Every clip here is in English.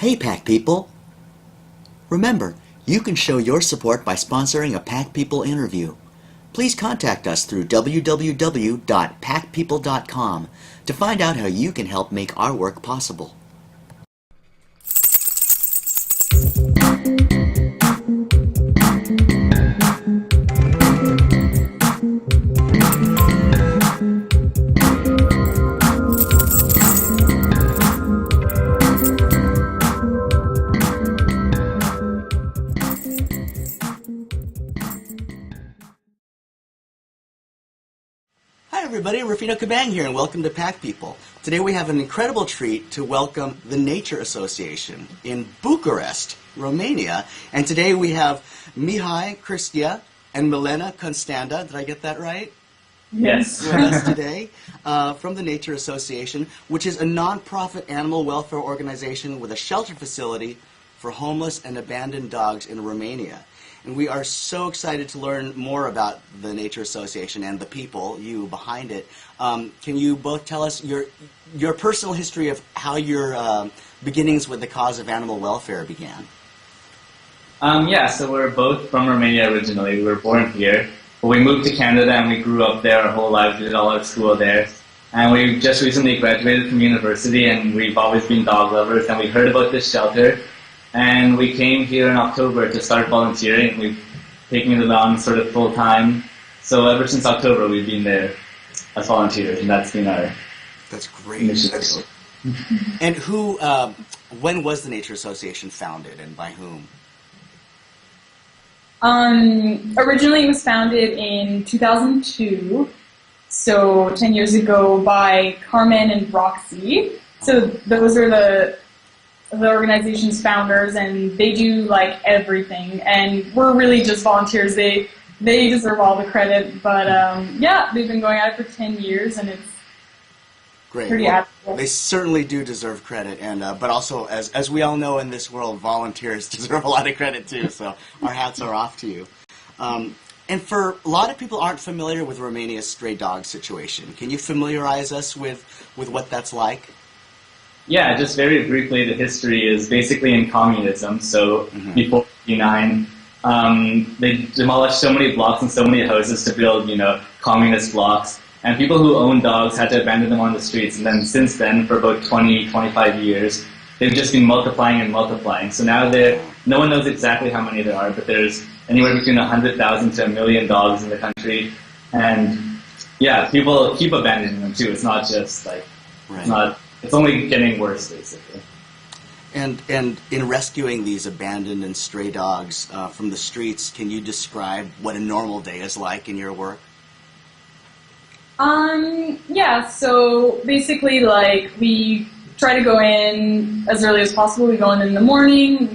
Hey Pack People! Remember, you can show your support by sponsoring a Pack People interview. Please contact us through www.packpeople.com to find out how you can help make our work possible. Hi everybody, Rufino Kabang here and welcome to Pack People. Today we have an incredible treat to welcome the Nature Association in Bucharest, Romania. And today we have Mihai, Cristia, and Milena Constanda. Did I get that right? Yes. With us today from the Nature Association, which is a non-profit animal welfare organization with a shelter facility for homeless and abandoned dogs in Romania. And we are so excited to learn more about the Nature Association and the people, you behind it. Can you both tell us your personal history of how your beginnings with the cause of animal welfare began? Yeah, so we're both from Romania originally. We were born here, but we moved to Canada and we grew up there our whole lives. We did all our school there. And we just recently graduated from university and we've always been dog lovers. And we heard about this shelter. And we came here in October to start volunteering. We've taken it on sort of full time. So ever since October, we've been there as volunteers, and that's been our mission. And when was the Nature Association founded, and by whom? Originally, it was founded in 2002, so 10 years ago, by Carmen and Roxy. So those are the organization's founders, and they do like everything, and we're really just volunteers. They deserve all the credit, but yeah, they've been going at it for 10 years, and it's great. Pretty admirable. They certainly do deserve credit, and but also, as we all know in this world, volunteers deserve a lot of credit too, so our hats are off to you. And for a lot of people aren't familiar with Romania's stray dog situation. Can you familiarize us with what that's like? Yeah, just very briefly, the history is basically in communism. So before '89, they demolished so many blocks and so many houses to build, communist blocks. And people who own dogs had to abandon them on the streets. And then since then, for about 20, 25 years, they've just been multiplying and multiplying. So now no one knows exactly how many there are, but there's anywhere between 100,000 to 1 million dogs in the country. And yeah, people keep abandoning them too. It's not just like, it's only getting worse, basically. And in rescuing these abandoned and stray dogs from the streets, can you describe what a normal day is like in your work? Yeah, so basically, like, we try to go in as early as possible. We go in the morning.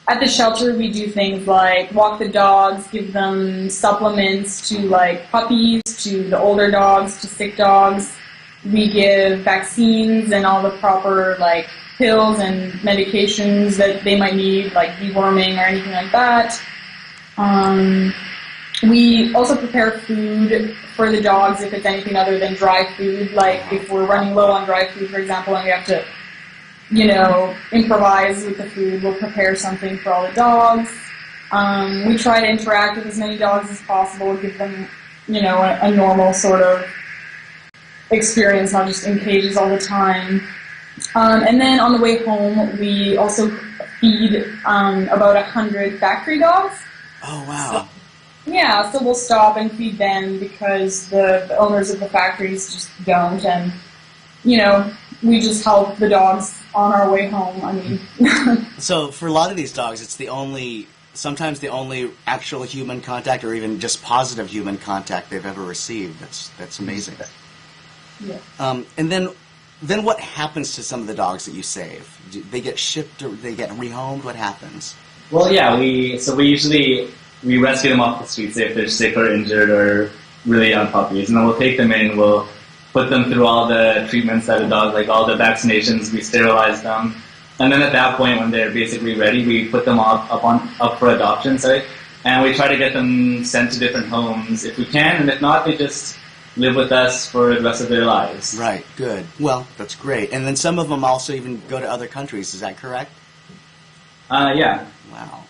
At the shelter, we do things like walk the dogs, give them supplements to, like, puppies, to the older dogs, to sick dogs. We give vaccines and all the proper, like, pills and medications that they might need, like deworming or anything like that. We also prepare food for the dogs if it's anything other than dry food, like if we're running low on dry food, for example, and we have to, improvise with the food, we'll prepare something for all the dogs. We try to interact with as many dogs as possible, give them, a normal sort of experience, not just in cages all the time. And then on the way home, we also feed about 100 factory dogs. Oh, wow. So we'll stop and feed them because the owners of the factories just don't. And, we just help the dogs on our way home. I mean. So for a lot of these dogs, it's sometimes the only actual human contact or even just positive human contact they've ever received. That's amazing. Yeah. And then what happens to some of the dogs that you save? Do they get shipped or they get rehomed? What happens? Well, yeah, we usually rescue them off the streets if they're sick or injured or really young puppies, and then we'll take them in, we'll put them through all the treatments that a dog, like all the vaccinations, we sterilize them, and then at that point when they're basically ready, we put them up for adoption, and we try to get them sent to different homes if we can, and if not, they just live with us for the rest of their lives. Right, good. Well, that's great. And then some of them also even go to other countries, is that correct? Yeah. Wow.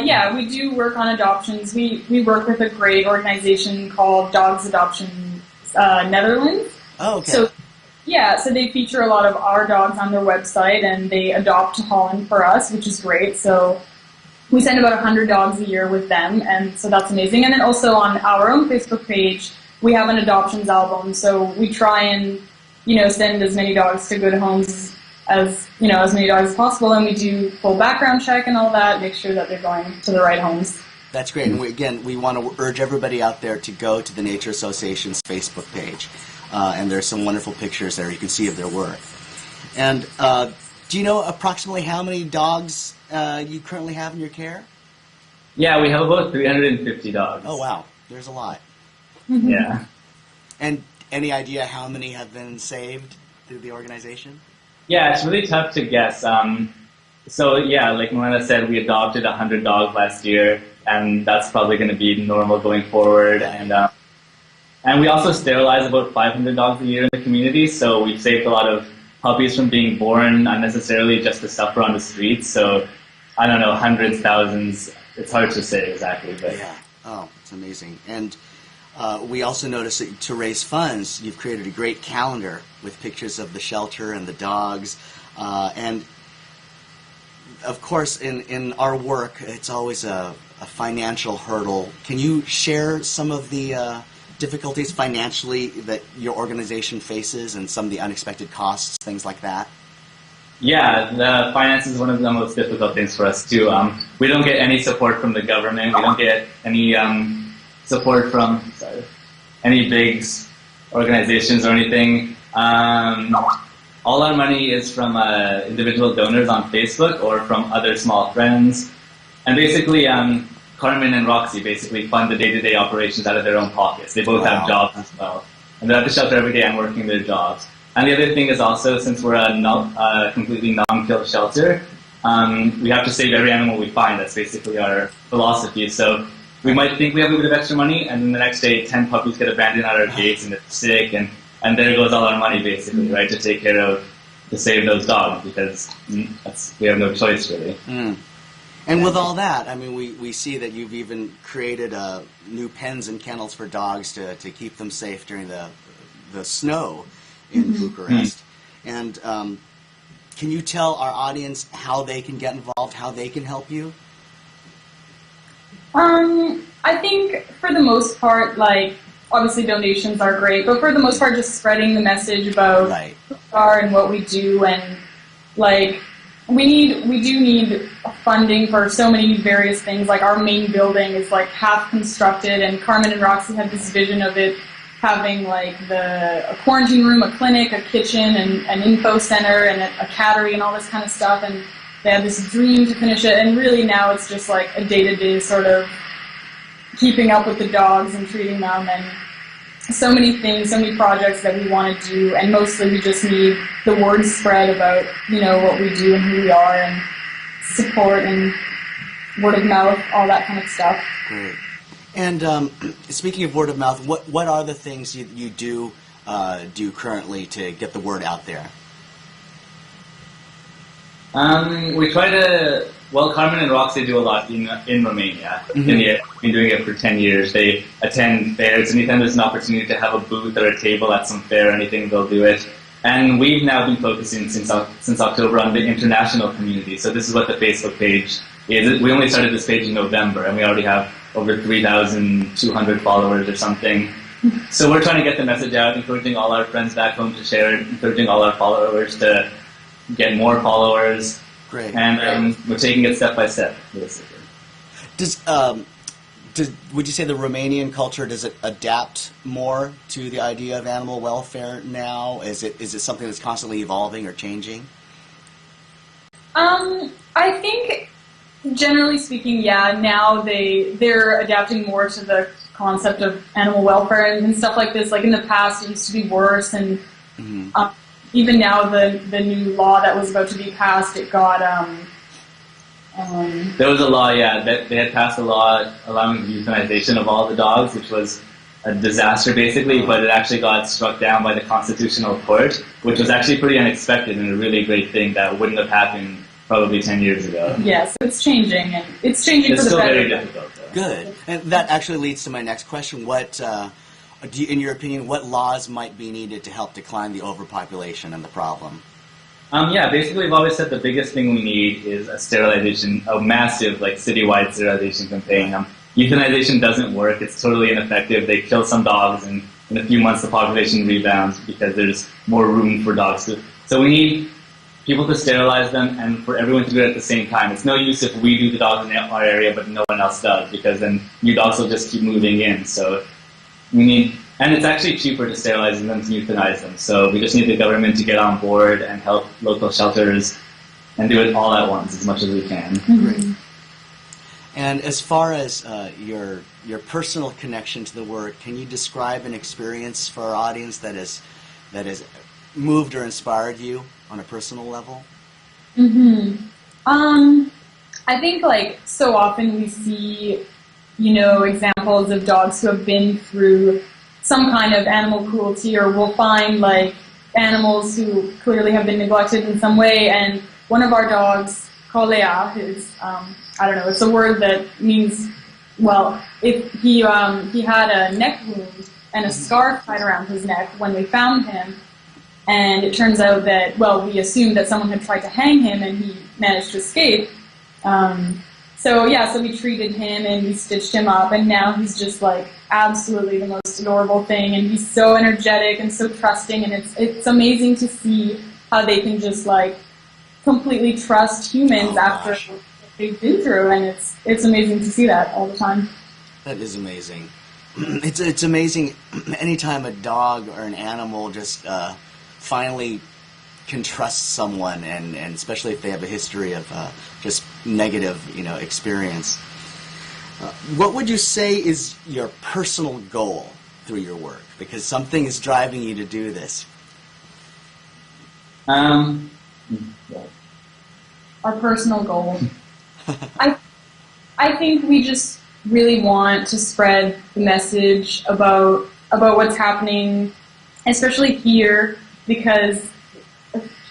Yeah, we do work on adoptions. We work with a great organization called Dogs Adoption Netherlands. Oh, okay. So, yeah, so they feature a lot of our dogs on their website, and they adopt to Holland for us, which is great. So we send about 100 dogs a year with them, and so that's amazing. And then also on our own Facebook page, we have an adoptions album. So we try and, send as many dogs to good homes as many dogs as possible, and we do full background check and all that, make sure that they're going to the right homes. That's great. And we want to urge everybody out there to go to the Nature Association's Facebook page. And there's some wonderful pictures there you can see of their work. And do you know approximately how many dogs you currently have in your care? Yeah, we have about 350 dogs. Oh, wow. There's a lot. Yeah. And any idea how many have been saved through the organization? Yeah, it's really tough to guess. So yeah, like Milena said, we adopted 100 dogs last year, and that's probably going to be normal going forward. And we also sterilize about 500 dogs a year in the community, so we've saved a lot of puppies from being born unnecessarily just to suffer on the streets. So I don't know, hundreds, thousands. It's hard to say exactly, but yeah. Oh, it's amazing. And we also noticed that to raise funds, you've created a great calendar with pictures of the shelter and the dogs. And of course, in our work, it's always a financial hurdle. Can you share some of the difficulties financially that your organization faces and some of the unexpected costs, things like that? Yeah, the finance is one of the most difficult things for us too. We don't get any support from the government. We don't get any support from any big organizations or anything. All our money is from individual donors on Facebook or from other small friends. And basically, Carmen and Roxy basically fund the day-to-day operations out of their own pockets. They both have jobs as well. And they're at the shelter every day and working their jobs. And the other thing is also, since we're a completely non-kill shelter, we have to save every animal we find. That's basically our philosophy. So we might think we have a bit of extra money, and then the next day 10 puppies get abandoned at our gates and they're sick, and there goes all our money basically, right, to save those dogs, because we have no choice really. And with all that, I mean, we see that you've even created new pens and kennels for dogs to keep them safe during the snow in Bucharest. And can you tell our audience how they can get involved, how they can help you? I think for the most part, like, obviously donations are great, but for the most part, just spreading the message about who we are and what we do, and like, we do need funding for so many various things. Like, our main building is like half constructed, and Carmen and Roxy had this vision of it having like a quarantine room, a clinic, a kitchen, and an info center, and a cattery, and all this kind of stuff. And they had this dream to finish it, and really now it's just like a day-to-day sort of keeping up with the dogs and treating them, and so many things, so many projects that we want to do, and mostly we just need the word spread about, what we do and who we are, and support and word of mouth, all that kind of stuff. Great. And speaking of word of mouth, what are the things you do currently to get the word out there? We try to, Carmen and Roxy do a lot in Romania. We've been doing it for 10 years. They attend fairs. Anytime there's an opportunity to have a booth or a table at some fair or anything, they'll do it. And we've now been focusing since October on the international community. So this is what the Facebook page is. We only started this page in November, and we already have over 3,200 followers or something. So we're trying to get the message out, encouraging all our friends back home to share it, encouraging all our followers to get more followers. Great. And we're taking it step by step, basically. Would you say the Romanian culture, does it adapt more to the idea of animal welfare now? Is it something that's constantly evolving or changing? I think, generally speaking, yeah, now they're adapting more to the concept of animal welfare and stuff like this. Like, in the past, it used to be worse, and even now, the new law that was about to be passed, it got there was a law, that they had passed a law allowing the euthanization of all the dogs, which was a disaster basically, but it actually got struck down by the Constitutional Court, which was actually pretty unexpected and a really great thing that wouldn't have happened probably 10 years ago. Yes, it's changing, and it's changing It's for the still better. very difficult, though. Good. And that actually leads to my next question. What, in your opinion, what laws might be needed to help decline the overpopulation and the problem? Yeah, basically we've always said the biggest thing we need is a sterilization, a massive, like, citywide sterilization campaign. Euthanization doesn't work. It's totally ineffective. They kill some dogs, and in a few months the population rebounds because there's more room for dogs. So we need people to sterilize them and for everyone to do it at the same time. It's no use if we do the dogs in our area but no one else does, because then new dogs will just keep moving in. So we need, and it's actually cheaper to sterilize them than to euthanize them. So we just need the government to get on board and help local shelters and do it all at once as much as we can. Mm-hmm. And as far as your personal connection to the work, can you describe an experience for our audience that has moved or inspired you on a personal level? Mm-hmm. I think like so often we see, examples of dogs who have been through some kind of animal cruelty, or we'll find like animals who clearly have been neglected in some way. And one of our dogs, Kolea, is I don't know, it's a word that means, well, if he had a neck wound and a scarf tied around his neck when we found him, and it turns out that, well, we assumed that someone had tried to hang him and he managed to escape. So we treated him and we stitched him up, and now he's just like absolutely the most adorable thing, and he's so energetic and so trusting, and it's amazing to see how they can just like completely trust humans after what they've been through, and it's amazing to see that all the time. That is amazing. It's amazing anytime a dog or an animal just finally can trust someone, and especially if they have a history of just negative, experience. What would you say is your personal goal through your work? Because something is driving you to do this. Our personal goal. I think we just really want to spread the message about what's happening, especially here, because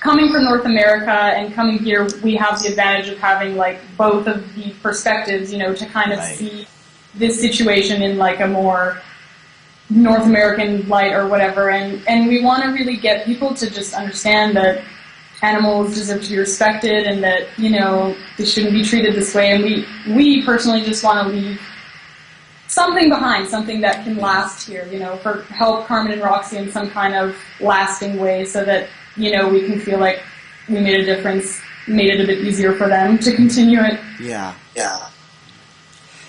coming from North America and coming here, we have the advantage of having like both of the perspectives, to kind of see this situation in like a more North American light or whatever, and we want to really get people to just understand that animals deserve to be respected, and that, they shouldn't be treated this way, and we personally just want to leave something behind, something that can last here, for help Carmen and Roxy in some kind of lasting way, so that, we can feel like we made a difference, made it a bit easier for them to continue it. Yeah.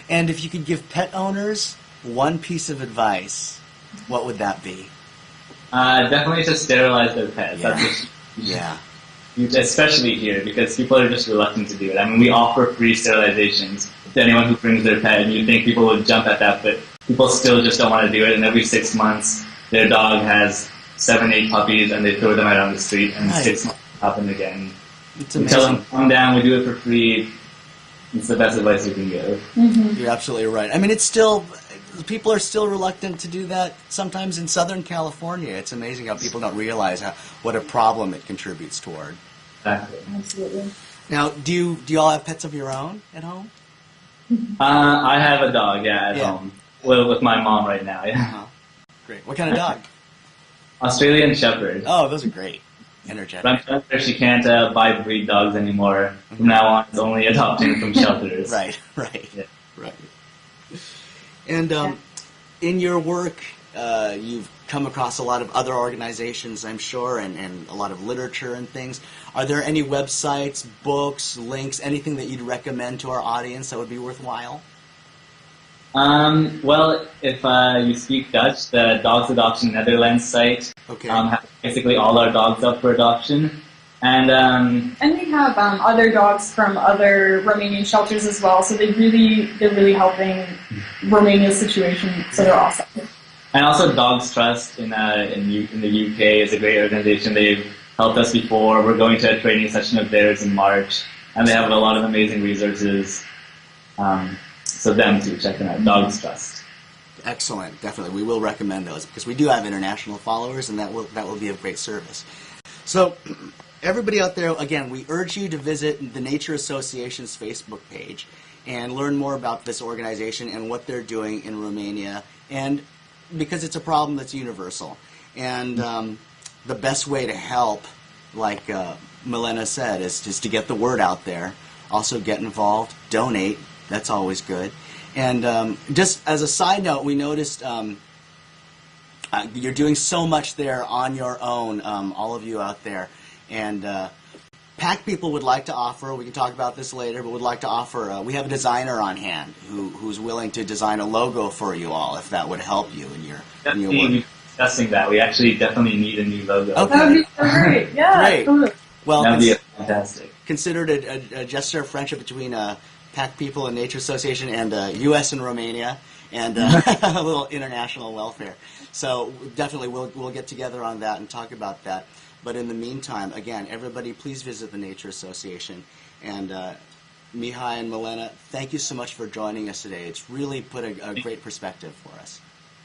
And if you could give pet owners one piece of advice, what would that be? Definitely to sterilize their pets. Yeah. Especially here, because people are just reluctant to do it. I mean, we offer free sterilizations to anyone who brings their pet, and you think people would jump at that, but people still just don't want to do it, and every 6 months their dog has 7, 8 puppies, and they throw them out on the street, and 6 months happen again. It's we amazing. tell them, calm down, we do it for free. It's the best advice you can give. Mm-hmm. You're absolutely right. I mean, it's still, people are still reluctant to do that sometimes in Southern California. It's amazing how people don't realize what a problem it contributes toward. Exactly. Absolutely. Now, do you all have pets of your own at home? I have a dog, at home. Well, with my mom right now, Great. What kind of dog? Australian Shepherd. Oh, those are great. Energetic. But I'm telling her she can't buy breed dogs anymore. From now on, it's only adopting from shelters. Right. Yeah. Right. And in your work, you've come across a lot of other organizations, I'm sure, and a lot of literature and things. Are there any websites, books, links, anything that you'd recommend to our audience that would be worthwhile? Well, if you speak Dutch, the Dogs Adoption Netherlands site has basically all our dogs up for adoption. And we have other dogs from other Romanian shelters as well, so they're really helping Romania's situation, so they're awesome. And also Dogs Trust in the UK is a great organization. They've helped us before. We're going to a training session of theirs in March, and they have a lot of amazing resources. So them too, check them out. Dogs Trust. Excellent. Definitely. We will recommend those because we do have international followers, and that will be of great service. So, everybody out there, again, we urge you to visit the Nature Association's Facebook page and learn more about this organization and what they're doing in Romania, and because it's a problem that's universal. And the best way to help, like Milena said, is just to get the word out there. Also get involved, donate, that's always good. And just as a side note, we noticed you're doing so much there on your own, all of you out there. And PackPeople would like to offer, we can talk about this later, but would like to offer, we have a designer on hand who's willing to design a logo for you all, if that would help you in your work. Discussing that. We actually definitely need a new logo. Okay. That would be so great. Yeah. Great. Totally. Well, that would be fantastic. Considered a gesture of friendship between PackPeople and Nature Association and U.S. and Romania, and a little international welfare. So definitely we'll get together on that and talk about that. But in the meantime, again, everybody please visit the Nature Association. And Mihai and Milena, thank you so much for joining us today. It's really put a great perspective for us.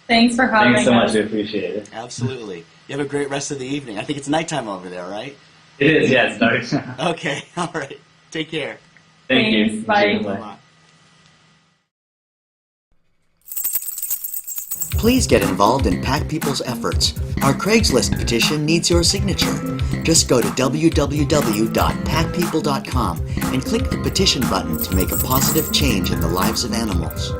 Thanks for having us. Thanks so much. We appreciate it. Absolutely. You have a great rest of the evening. I think it's nighttime over there, right? It is, yeah, it's dark. Okay, all right. Take care. Thank you. Thanks. Bye. Bye. Please get involved in PackPeople's efforts. Our Craigslist petition needs your signature. Just go to www.packpeople.com and click the petition button to make a positive change in the lives of animals.